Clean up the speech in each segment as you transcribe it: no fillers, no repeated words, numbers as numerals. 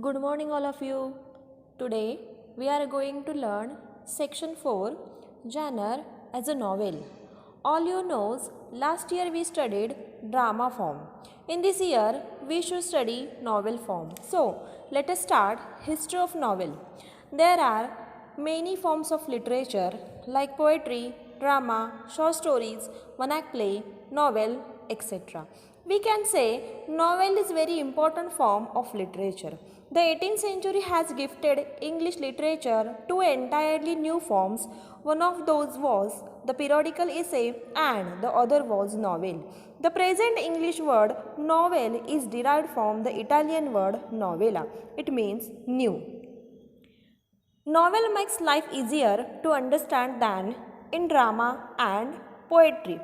Good morning, all of you. Today we are going to learn section 4 genre as a novel. All you knows, last year we studied drama form. In this year we should study novel form. So let us start history of novel. There are many forms of literature like poetry, drama, short stories, one act play, novel, etc. We can say novel is very important form of literature. The 18th century has gifted English literature two entirely new forms. One of those was the periodical essay and the other was novel. The present English word novel is derived from the Italian word novella. It means new. Novel makes life easier to understand than in drama and poetry.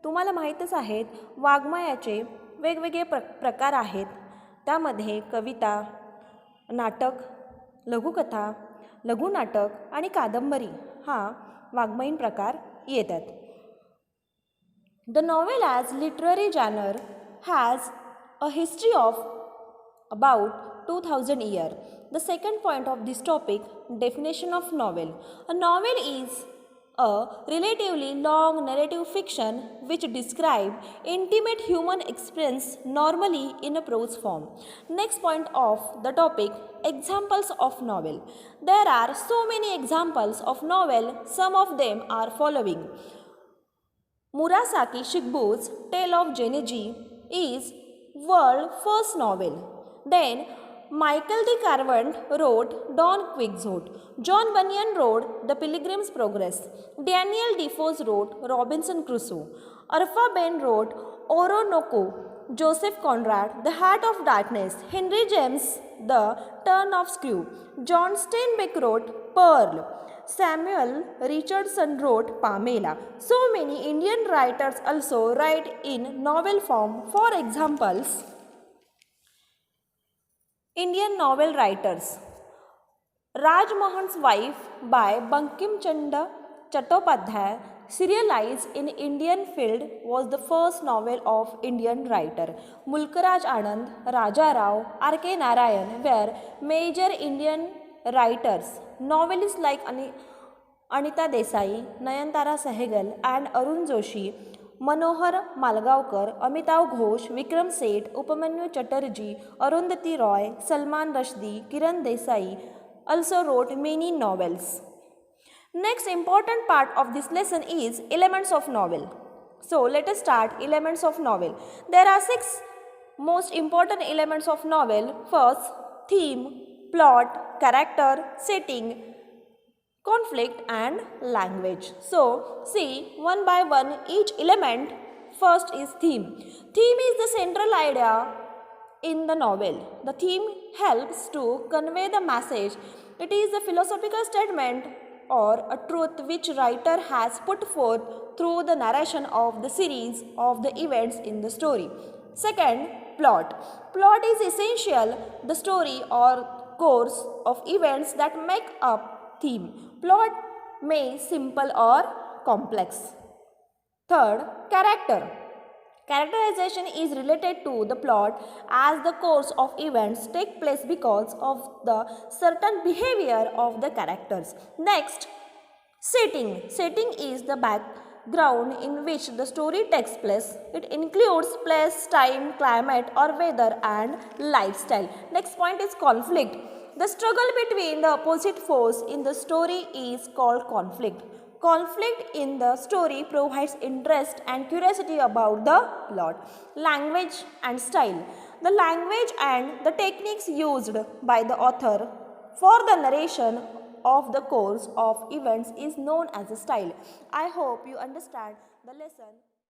तुम्हाला माहीतच आहेत वाङ्मयाचे वेगवेगळे प्रकार आहेत. त्यामध्ये कविता, नाटक, लघुकथा, लघुनाटक आणि कादंबरी हा वाङ्मयीन प्रकार येतात. The novel as literary genre has a history of about 2000 years. The second point of this topic, definition of novel. A novel is a relatively long narrative fiction which describes intimate human experience normally in a prose form. Next point of the topic, examples of novel. There are so many examples of novel. Some of them are following. Murasaki Shikibu's Tale of Genji is world's first novel. Then Michael de Carvant wrote Don Quixote. John Bunyan wrote The Pilgrim's Progress. Daniel Defoe wrote Robinson Crusoe. Arthur Ben wrote Orinoco. Joseph Conrad, The Heart of Darkness. Henry James, The Turn of Screw. John Steinbeck wrote Pearl. Samuel Richardson wrote Pamela. So many Indian writers also write in novel form. For examples, Indian novel writers. Rajmohan's Wife by Bankim Chandra Chattopadhyay, serialized in Indian Field, was the first novel of Indian writer. Mulkaraj Anand, Raja Rao, R.K. Narayan were major Indian writers. Novelists like Anita Desai, Nayantara Sehgal and Arun Joshi, Manohar Malgaonkar, Amitav Ghosh, Vikram Seth, Upamanyu Chatterjee, Arundhati Roy, Salman Rushdie, Kiran Desai also wrote many novels. Next important part of this lesson is elements of novel. So let us start elements of novel. There are 6 most important elements of novel. First, theme, plot, character, setting, conflict and language. So see one by one each element. First is theme. Theme is the central idea in the novel. The theme helps to convey the message. It is a philosophical statement or a truth which writer has put forth through the narration of the series of the events in the story. Second, plot. Plot is essential the story or course of events that make up theme. Plot may simple or complex. Third, character. Characterization is related to the plot as the course of events take place because of the certain behavior of the characters. Next, setting. Setting is the background in which the story takes place. It includes place, time, climate or weather and lifestyle. Next point is conflict. The struggle between the opposite force in the story is called conflict. Conflict in the story provides interest and curiosity about the plot. Language and style. The language and the techniques used by the author for the narration of the course of events is known as a style. I hope you understand the lesson.